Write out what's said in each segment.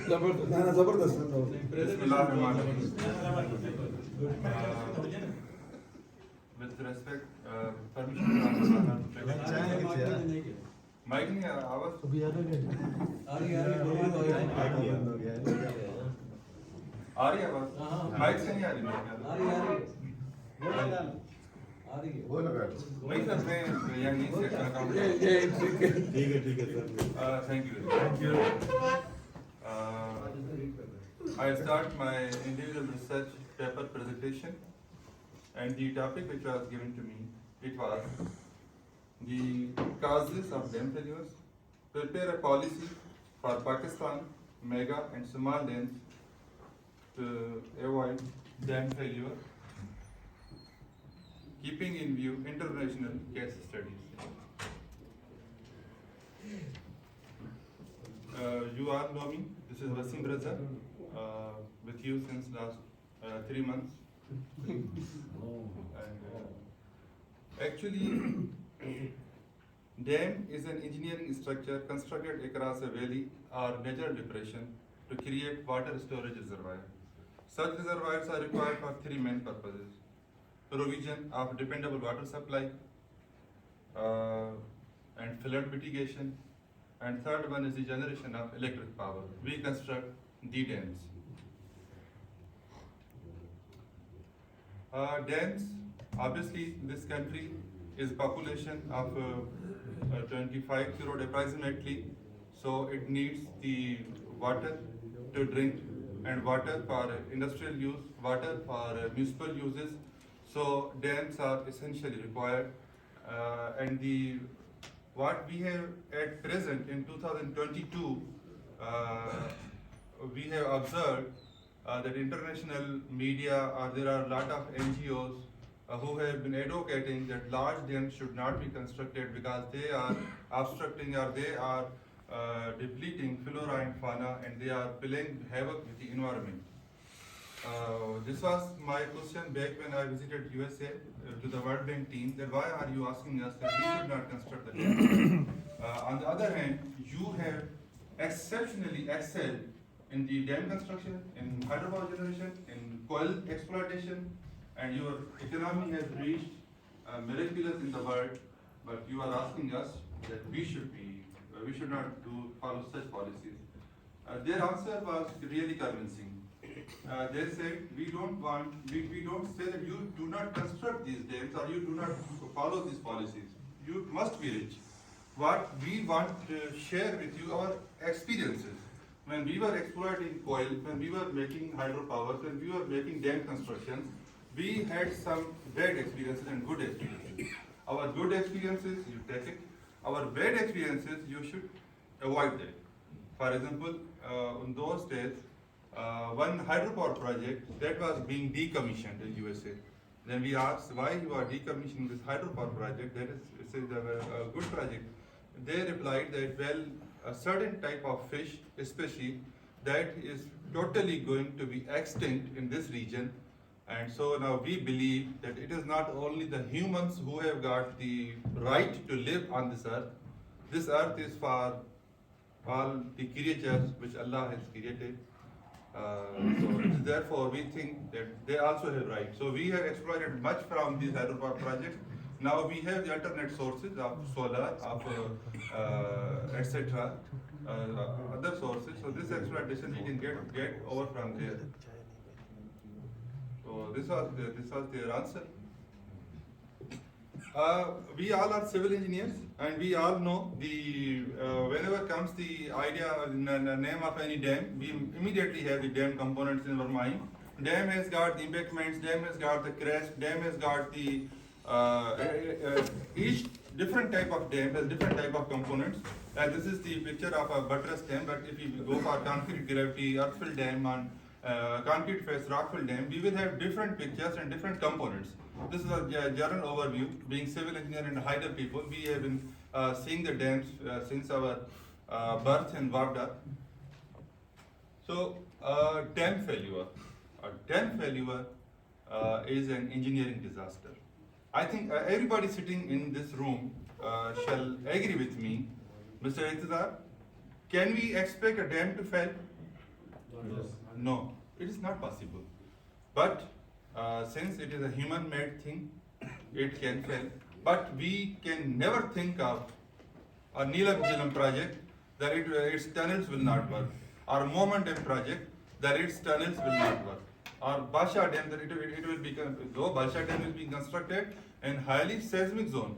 जबरदस्त with respect, permission mic नहीं आवाज आ रही आवाज माइक से नहीं आ रही वो लगा वही सर मैं यहाँ नहीं सेट कर रहा हूँ ठीक है sir thank you I start my individual research paper presentation, and the topic which was given to me, it was the causes of dam failures, prepare a policy for Pakistan, mega and small dams to avoid dam failure, keeping in view international case studies. You all know me, this is Waseem Raza, with you since last 3 months. And, actually, dam is an engineering structure constructed across a valley or natural depression to create water storage reservoir. Such reservoirs are required for 3 main purposes: provision of dependable water supply, and flood mitigation, and third one is the generation of electric power. We construct the dams. Dams, obviously, this country is population of 25 crore approximately, so it needs the water to drink and water for industrial use, water for municipal uses. So dams are essentially required, and what we have at present in 2022, we have observed that international media, there are a lot of NGOs who have been advocating that large dams should not be constructed because they are obstructing or they are depleting flora and fauna, and they are playing havoc with the environment. This was my question back when I visited USA to the World Bank team, that why are you asking us that we should not construct the dam? On the other hand, you have exceptionally excelled in the dam construction, in hydropower generation, in coal exploitation, and your economy has reached miraculous in the world, but you are asking us that we should not follow such policies. Their answer was really convincing. They said, we don't say that you do not construct these dams or you do not follow these policies. You must be rich. What we want to share with you our experiences. When we were exploiting coal, when we were making hydropower, when we were making dam constructions, we had some bad experiences and good experiences. Our good experiences, you take it. Our bad experiences, you should avoid that. For example, in those days, one hydropower project that was being decommissioned in USA. Then we asked why you are decommissioning this hydropower project. That is a good project. They replied that, well, a certain type of fish, especially, that is totally going to be extinct in this region. And so now we believe that it is not only the humans who have got the right to live on this earth. This earth is for all the creatures which Allah has created. So therefore we think that they also have right. So we have exploited much from these hydropower projects. Now we have the alternate sources of solar, of etc. Other sources. So this exploitation we can get over from there. So this was their answer. We all are civil engineers, and we all know whenever comes the idea, the name of any dam, we immediately have the dam components in our mind. Dam has got the embankments, dam has got the crest, dam has got the each different type of dam has different type of components. And this is the picture of a buttress dam, but if you go for concrete gravity, earthfill dam, and concrete face rockfill dam, we will have different pictures and different components. This is a general overview. Being civil engineer and Haider people, we have been seeing the dams since our birth in Wapda. So dam failure. Dam failure is an engineering disaster. I think everybody sitting in this room shall agree with me. Mr. Intizar, can we expect a dam to fail? No, it is not possible. But since it is a human-made thing, it can fail. But we can never think of a Neelam project that its tunnels will not work, or Moment Dam project that its tunnels will not work, or Basha Dam that it will become, though Basha Dam is being constructed in highly seismic zone.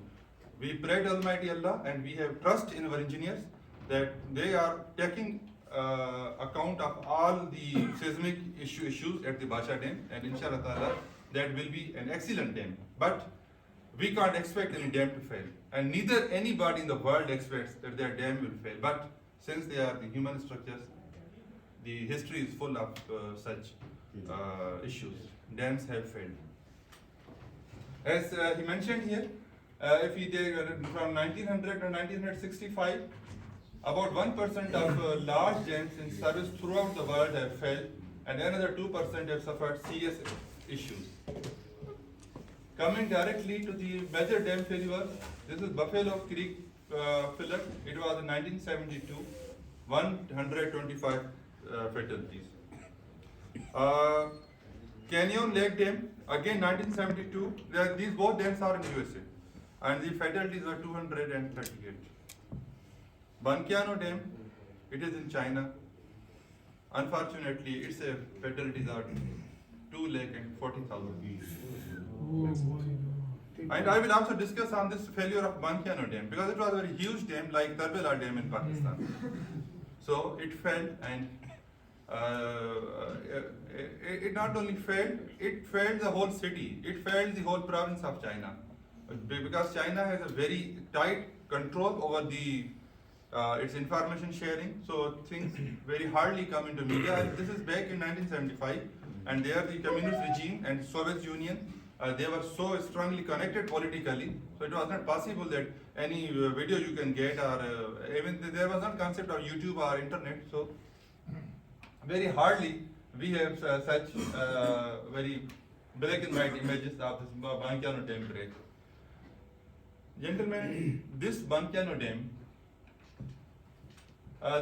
We pray to Almighty Allah and we have trust in our engineers that they are taking account of all the seismic issues at the Basha Dam, and inshallah ta'ala that will be an excellent dam. But we can't expect any dam to fail, and neither anybody in the world expects that their dam will fail. But since they are the human structures, the history is full of such issues. Dams have failed. As he mentioned here, if we take from 1900 to 1965, about 1% of large dams in service throughout the world have failed, and another 2% have suffered serious issues. Coming directly to the major dam failure, this is Buffalo Creek filler. It was in 1972, 125 fatalities. Canyon Lake Dam, again 1972. These both dams are in USA, and the fatalities are 238. Bankiano Dam, it is in China. Unfortunately, its fatalities are 2 lakh and 40,000. And I will also discuss on this failure of Bankiano Dam, because it was a very huge dam like Karbala Dam in Pakistan. So it failed, and it not only failed, it failed the whole city, it failed the whole province of China. Because China has a very tight control over the its information sharing, so things very hardly come into media. And this is back in 1975, and there the communist regime and Soviet Union, they were so strongly connected politically, so it was not possible that any video you can get, or even there was not concept of YouTube or internet, so very hardly we have such very black and white images of this Bankiano Dam break. Gentlemen, this Bankiano Dam,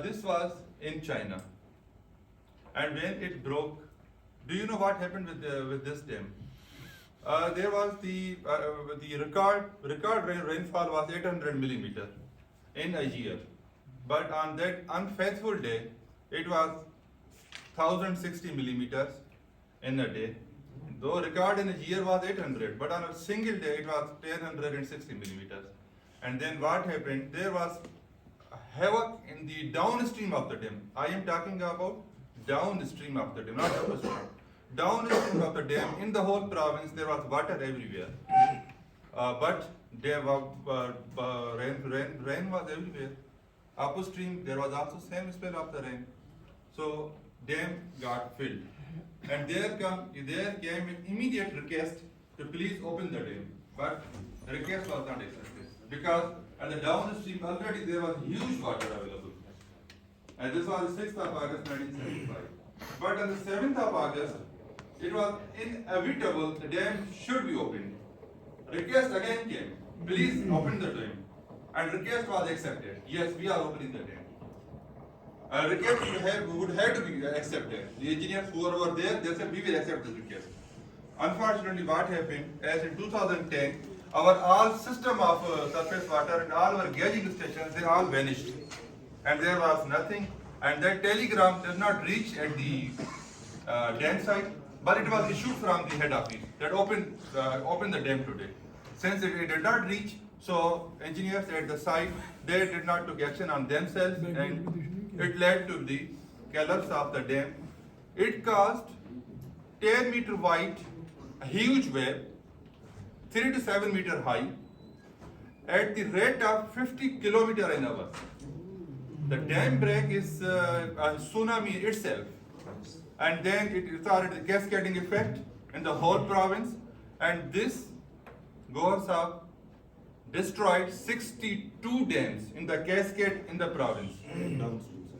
this was in China, and when it broke, do you know what happened with this dam? There was the record rainfall was 800 millimeter in a year, but on that unfaithful day, it was 1060 millimeters in a day. Though record in a year was 800, but on a single day it was 1060 millimeters. And then what happened? There was havoc in the downstream of the dam. I am talking about downstream of the dam, not upstream. Downstream of the dam, in the whole province, there was water everywhere. But there was rain was everywhere. Upstream, there was also same spell of the rain. So dam got filled, and there came an immediate request to please open the dam. But the request was not accepted, because at the downstream already there was huge water available. And this was the 6th of August 1975. But on the 7th of August, it was inevitable the dam should be opened. Request again came, please open the dam. And request was accepted. Yes, we are opening the dam. Request would have to be accepted. The engineers who were there, they said we will accept this request. Unfortunately, what happened, as in 2010, our all system of surface water and all our gauging stations, they all vanished. And there was nothing. And that telegram did not reach at the dam site, but it was issued from the head office that opened the dam today. Since it did not reach, so engineers at the site, they did not take action on themselves, and it led to the collapse of the dam. It caused 10 meter wide, a huge wave, 3 to 7 meter high, at the rate of 50 kilometers an hour. The dam break is a tsunami itself, and then it started the cascading effect in the whole province, and this goes up, destroyed 62 dams in the cascade in the province,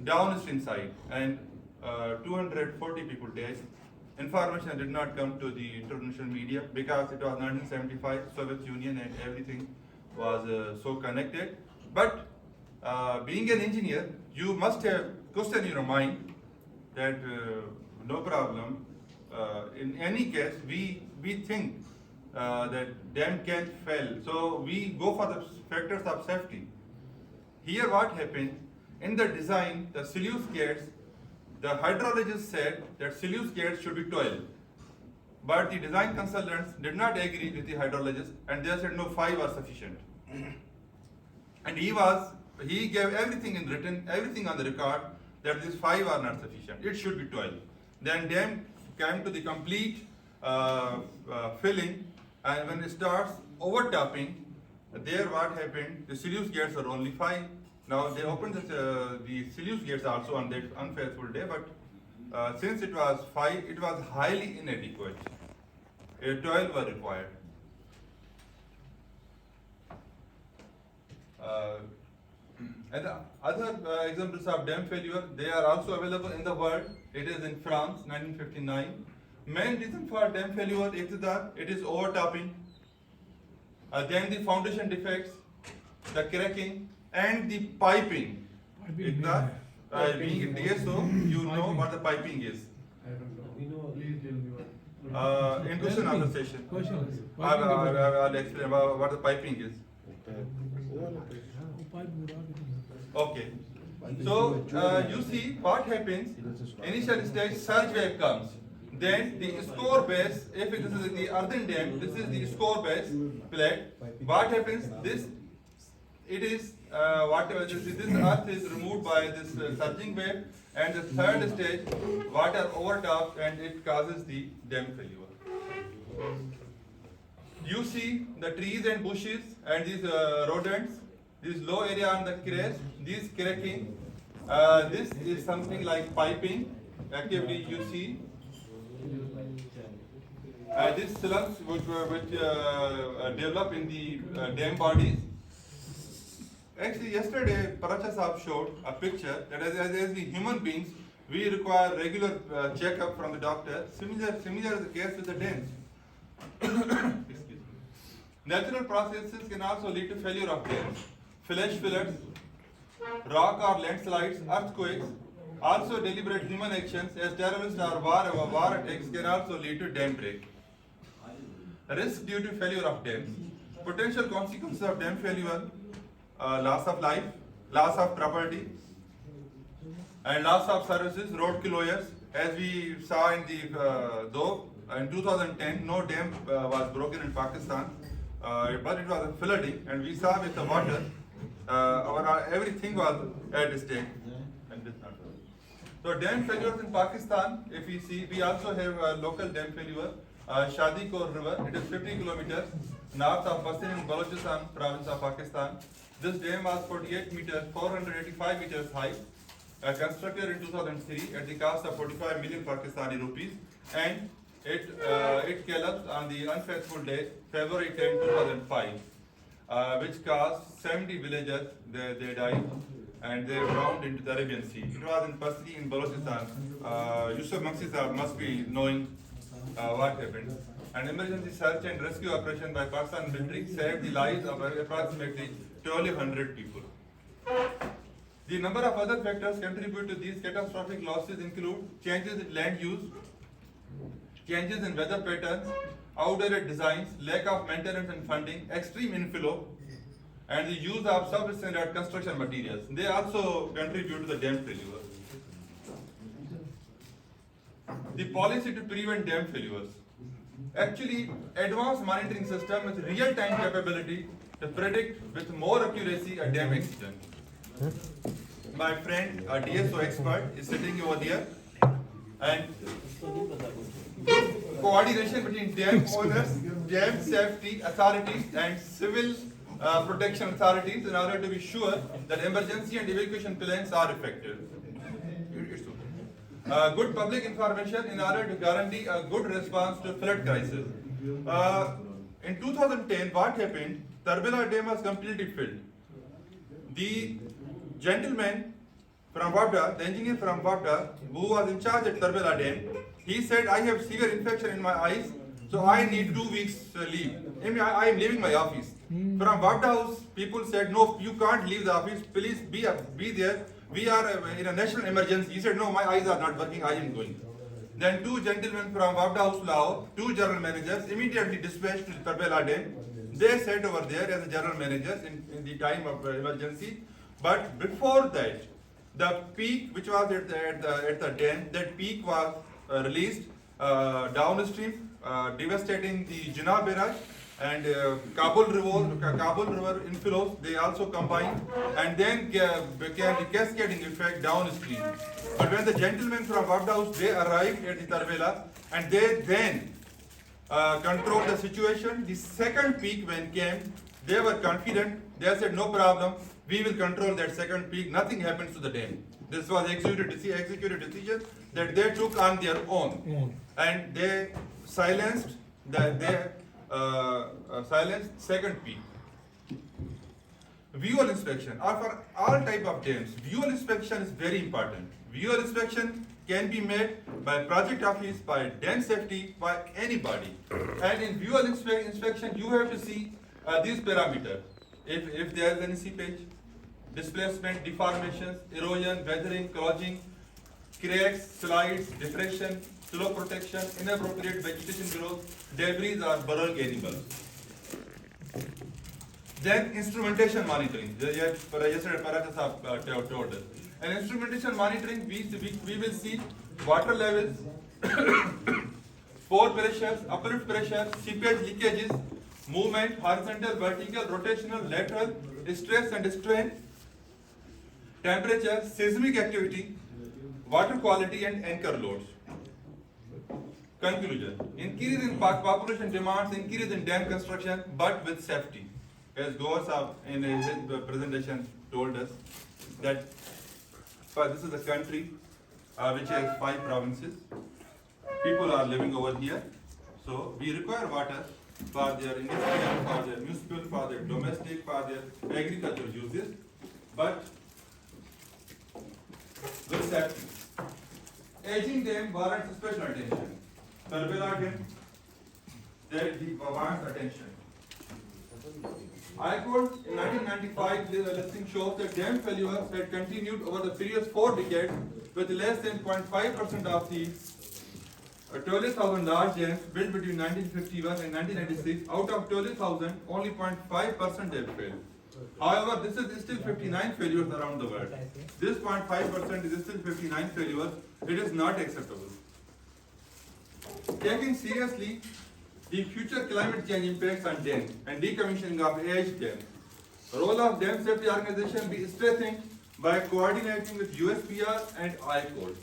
downstream side, and 240 people died. Information did not come to the international media because it was 1975, Soviet Union, and everything was so connected. But being an engineer, you must have question in your mind that no problem. In any case, we think that dam can fail, so we go for the factors of safety. Here, what happened in the design, the sluice gates, the hydrologist said that sluice gates should be 12, but the design consultants did not agree with the hydrologist, and they said no, 5 are sufficient. And he gave everything in written, everything on the record that these 5 are not sufficient. It should be 12. Then dam came to the complete filling, and when it starts overtopping, there what happened? The sluice gates are only 5. Now they opened the sluice gates also on that unfaithful day, but since it was 5, it was highly inadequate. 12 were required. And the other examples of dam failure, they are also available in the world. It is in France, 1959. Main reason for dam failure is that it is overtopping, then the foundation defects, the cracking, and the piping. Being a DSO, you know what the piping is. In question answer session, I'll explain what the piping is. Okay. So you see what happens. Initial stage surge wave comes. Then the score base. If this is the earthen dam, this is the score base plate. What happens? This earth is removed by this surging wave, and the third stage, water overtops and it causes the dam failure. You see the trees and bushes and these rodents, this low area on the crest, this cracking. This is something like piping. Actively you see. These slumps which develop in the dam bodies. Actually, yesterday Paracha Saab showed a picture that as the human beings, we require regular checkup from the doctor. Similar is the case with the dams. Natural processes can also lead to failure of dams. Flash floods, rock or landslides, earthquakes, also deliberate human actions as terrorist or war attacks can also lead to dam break. Risk due to failure of dams. Potential consequences of dam failure: loss of life, loss of property, and loss of services, road closures. As we saw in in 2010, no dam was broken in Pakistan, but it was a flooding, and we saw with the water, everything was at stake. So dam failures in Pakistan, if we see, we also have a local dam failure. Shadi Khor River, it is 50 kilometers north of Waseem in Balochistan province of Pakistan. This dam was 48 meters, 485 meters high, constructed in 2003 at the cost of 45 million Pakistani rupees, and it collapsed on the unfaithful day, February 10, 2005, which caused 70 villagers, they died, and they drowned into the Arabian Sea. It was in Pasti in Balochistan. Yusuf Maksisa must be knowing what happened. An emergency search and rescue operation by Pakistan military saved the lives of approximately 1,200 people. The number of other factors contribute to these catastrophic losses include changes in land use, changes in weather patterns, outdated designs, lack of maintenance and funding, extreme inflow, and the use of substandard construction materials. They also contribute to the dam failure. The policy to prevent dam failures. Actually, advanced monitoring system with real-time capability to predict with more accuracy a dam accident. My friend, a DSO expert, is sitting over there, and coordination between dam owners, dam safety authorities, and civil protection authorities in order to be sure that emergency and evacuation plans are effective. Good public information in order to guarantee a good response to flood crisis. In 2010, what happened? Tarbela Dam was completely filled. The gentleman from Wapda, the engineer from Wapda, who was in charge at Tarbela Dam, he said, I have severe infection in my eyes, so I need 2 weeks leave. I am leaving my office. From Wapda House, people said, no, you can't leave the office, please be there. we are in a national emergency. He said, no, my eyes are not working, I am going. Then two gentlemen from Wapda House, Lahore, two general managers, immediately dispatched to Tarbela Dam. They sat over there as the general managers in the time of emergency. But before that, the peak which was at the dam, that peak was released downstream, devastating the Jinnah barrage and Kabul River inflows. They also combined and then became the cascading effect downstream. But when the gentlemen from Wapda House, they arrived at the Tarbela and they then controlled the situation. The second peak when came, they were confident. They said, no problem, we will control that second peak. Nothing happens to the dam. This was executed decision that they took on their own, and they silenced silenced second peak. Visual inspection. For all type of dams, visual inspection is very important. Visual inspection can be made by project office, by dam safety, by anybody. And in visual inspection, you have to see these parameters. If there is any seepage, displacement, deformations, erosion, weathering, clogging, cracks, slides, depression, slope protection, inappropriate vegetation growth, debris or burrowing animals. Then instrumentation monitoring. Yesterday Paraja told us. And instrumentation monitoring, we will see water levels, pore pressures, uplift pressure, seepage leakages, movement, horizontal, vertical, rotational, lateral, stress and strain, temperature, seismic activity, water quality and anchor loads. Conclusion. Increase in population demands, increase in dam construction, but with safety. As Goa in his presentation told us that this is a country which has 5 provinces. People are living over here. So we require water for their industrial, for their municipal, for their domestic, for their agricultural uses, but with safety. Aging dam warrants special attention. Tarbela dam, that warrants attention. I quote, in 1995, the listing shows that dam failures had continued over the previous 4 decades with less than 0.5% of the 12,000 large dams built between 1951 and 1996. Out of 12,000, only 0.5% have failed. However, this is still 59 failures around the world. This 0.5% is still 59 failures. It is not acceptable. Taking seriously the future climate change impacts on dams and decommissioning of aged dams. Role of dam safety organization be strengthened by coordinating with USPR and ICOD.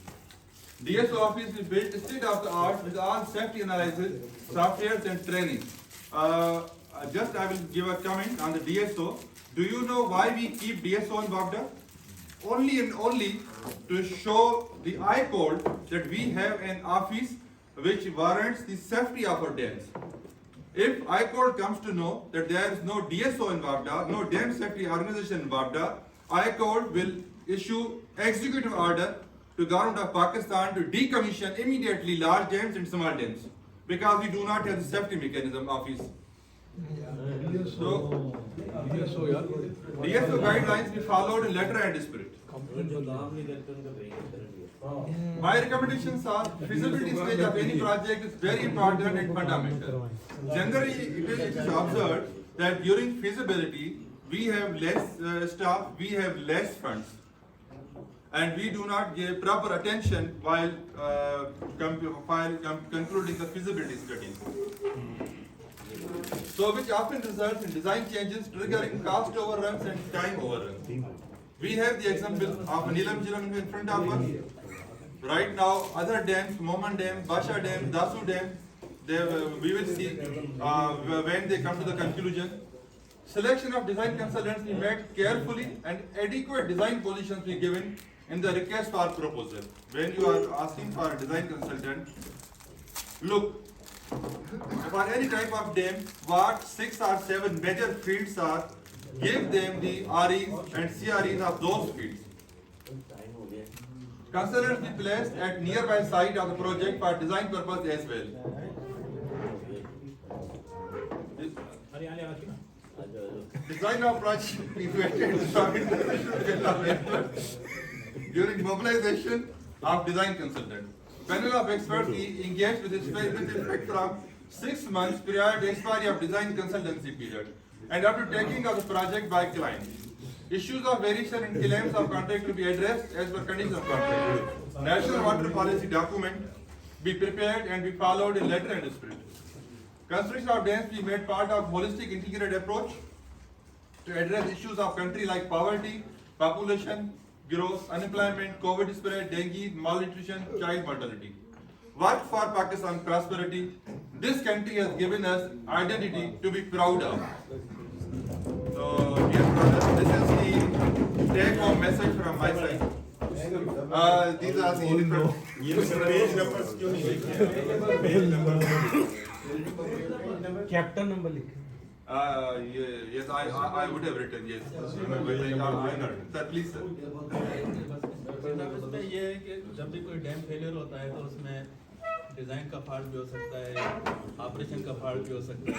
DSO office will build state-of-the-art with all safety analysis, softwares and training. I will give a comment on the DSO. Do you know why we keep DSO in Wapda? Only and only to show the ICOD that we have an office which warrants the safety of our dams. If ICOD comes to know that there is no DSO in Wapda, no dam safety organization in Wapda, ICOD will issue executive order to government of Pakistan to decommission immediately large dams and small dams because we do not have the safety mechanism office. So, DSO guidelines be followed in letter and spirit. My recommendations are feasibility stage of any project is very important and fundamental. Generally, it is observed that during feasibility, we have less staff, we have less funds, and we do not give proper attention while concluding the feasibility study. So, which often results in design changes triggering cost overruns and time overruns. We have the example of Neelam Jhilam in front of us. Right now, other dams, Moman Dam, Basha Dam, Dasu Dam, we will see when they come to the conclusion. Selection of design consultants be made carefully and adequate design positions be given in the request for proposal. When you are asking for a design consultant, look, for any type of dam, what 6 or 7 major fields are, give them the REs and CREs of those fields. Consultants be placed at nearby site of the project for design purpose as well. Design of project evaluated during mobilization of design consultant. Panel of experts engaged with effect from 6 months prior to expiry of design consultancy period and after taking of the project by client. Issues of variation and claims of contract to be addressed as per conditions of contract. National water policy document be prepared and be followed in letter and spirit. Consideration of dams be made part of holistic integrated approach to address issues of country like poverty, population growth, unemployment, COVID spread, dengue, malnutrition, child mortality. Work for Pakistan prosperity. This country has given us identity to be proud of. So, dear brothers, this is the take-home message from my side. These are the different. Page numbers क्यों नहीं लिखे? Page number captain number लिखे। Yes, I would have written yes. Sir, please, sir. उसमें ये है कि जब भी कोई डैम फेलियर होता है तो उसमें डिज़ाइन का फॉल्ट भी हो सकता है, ऑपरेशन का फॉल्ट भी हो सकता है।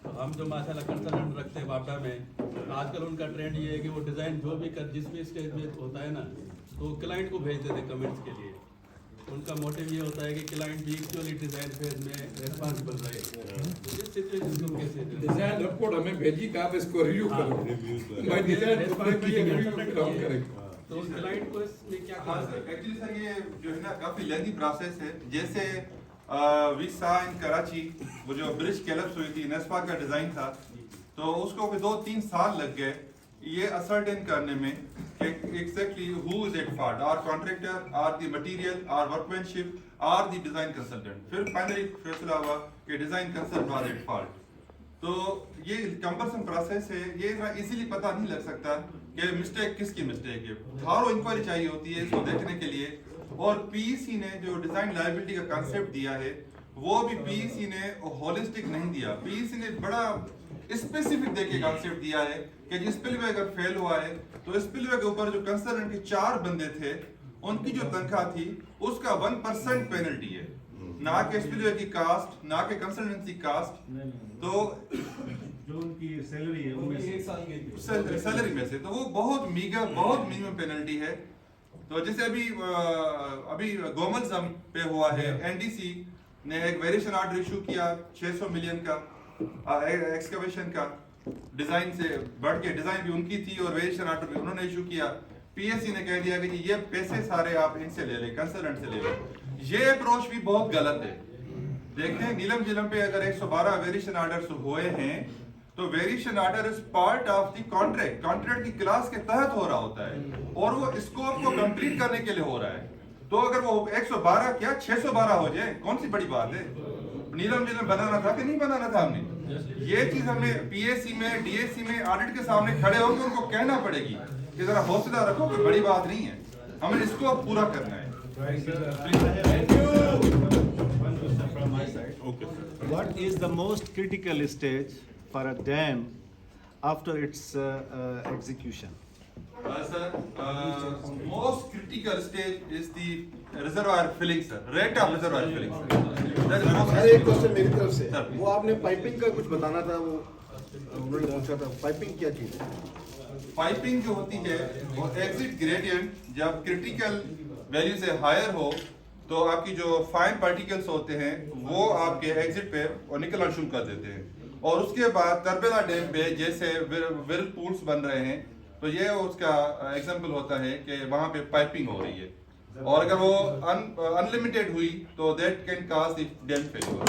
तो हम जो माशाल्लाह कंसल्टेंट रखते हैं वापडा में, आजकल उनका ट्रेंड ये है कि वो डिज़ाइन जो भी जिस भी स्टेज में होता है ना, तो क्लाइंट को भेज देते कमेंट्स के लिए। उनका मोटिव ये होता है कि क्लाइंट भी एक्चुअली डिज़ाइन फेज में रिस्पॉन्सिबल रहे। तो इस सिचुएशन को कैसे डिज़ाइन रिपोर्ट हमें भेजी कि आप इसको रिव्यू करो। मैं डिज़ाइन रिपोर्ट की रिव्यू काम करेंगे। तो क्लाइंट को इसमें क्या हाँ सर, एक्चुअली सर ये जो है ना काफी लेंथी प्रोसेस है। जैसे वी सा इन कराची वो जो ब्रिज कैलप्स हुई थी, नेस्पा का डिजाइन था, तो उसको भी 2-3 साल लग गए ये असर्टेन करने में कि exactly who is at fault, or contractor, or the material, or workmanship, or the design consultant. फिर फाइनली फैसला हुआ कि design consultant was at fault. तो ये कम्बरसम प्रोसेस है, ये इतना इजीली पता नहीं लग सकता कि मिस्टेक किसकी मिस्टेक है। थारो इंक्वायरी चाहिए होती है इसको देखने के लिए। और पीईसी ने जो डिजाइन लायबिलिटी का कॉन्सेप्ट दिया है वो भी पीईसी ने होलिस्टिक नहीं दिया। पीईसी ने बड़ा स्पेसिफिक देके कॉन्सेप्ट दिया है कि जिस स्पिलवे अगर फेल हुआ है तो स्पिलवे के ऊपर जो कंसर्न के 4 बंदे थे उनकी जो तनख्वाह थी उसका 1% पेनल्टी है, ना के स्पिलवे की कास्ट, ना के कंसल्टेंसी कास्ट। तो जो उनकी सैलरी है उनमें से सैलरी में से तो वो बहुत मिनिमम पेनल्टी है। तो जैसे अभी गोमलजम पे हुआ है, एनडीसी ने एक वेरिएशन ऑर्डर इशू किया 600 मिलियन का एक्सकवेशन का, डिजाइन से बढ़ के डिजाइन भी उनकी थी और वेरिएशन ऑर्डर भी उन्होंने इशू किया। पीएससी ने कह दिया कि ये पैसे सारे आप इनसे ले लें, कंसल्टेंट से ले लें। ये अप्रोच भी बहुत गलत है। देखें नीलम जिलम पे अगर 112 वेरिएशन ऑर्डर्स हुए हैं तो variation order is part of the contract, contract की क्लास के तहत हो रहा होता है और वो स्कोप को कंप्लीट करने के लिए हो रहा है। तो अगर वो 112 क्या 612 हो जाए कौन सी बड़ी बात है? नीलम जिलम बनाना था कि नहीं बनाना था हमने? ये चीज हमें पीएससी में, डीएससी में ऑडिट के सामने खड़े होकर उनको कहना पड़ेगी कि जरा हौसला रखो, कोई बड़ी बात नहीं है, हमें इसको पूरा करना है। What is the most critical stage for a dam after its execution? Sir, most critical stage is the reservoir filling, sir. Rate of reservoir filling, sir. That is most एक critical. क्वेश्चन मेरी तरफ से, Sir. वो आपने piping का कुछ बताना था, वो उन्होंने पूछा था पाइपिंग क्या चीज है? पाइपिंग जो होती है वो एग्जिट ग्रेडियंट जब क्रिटिकल वैल्यू से हायर हो तो आपकी जो फाइन पार्टिकल्स होते हैं वो आपके एग्जिट पे और निकलना शुरू कर देते हैं। और उसके बाद तरबेला डैम पे जैसे व्हिरलपूल्स बन रहे हैं तो ये उसका एग्जांपल होता है कि वहाँ पे पाइपिंग हो रही है और अगर वो अनलिमिटेड हुई तो that can cause the dam failure.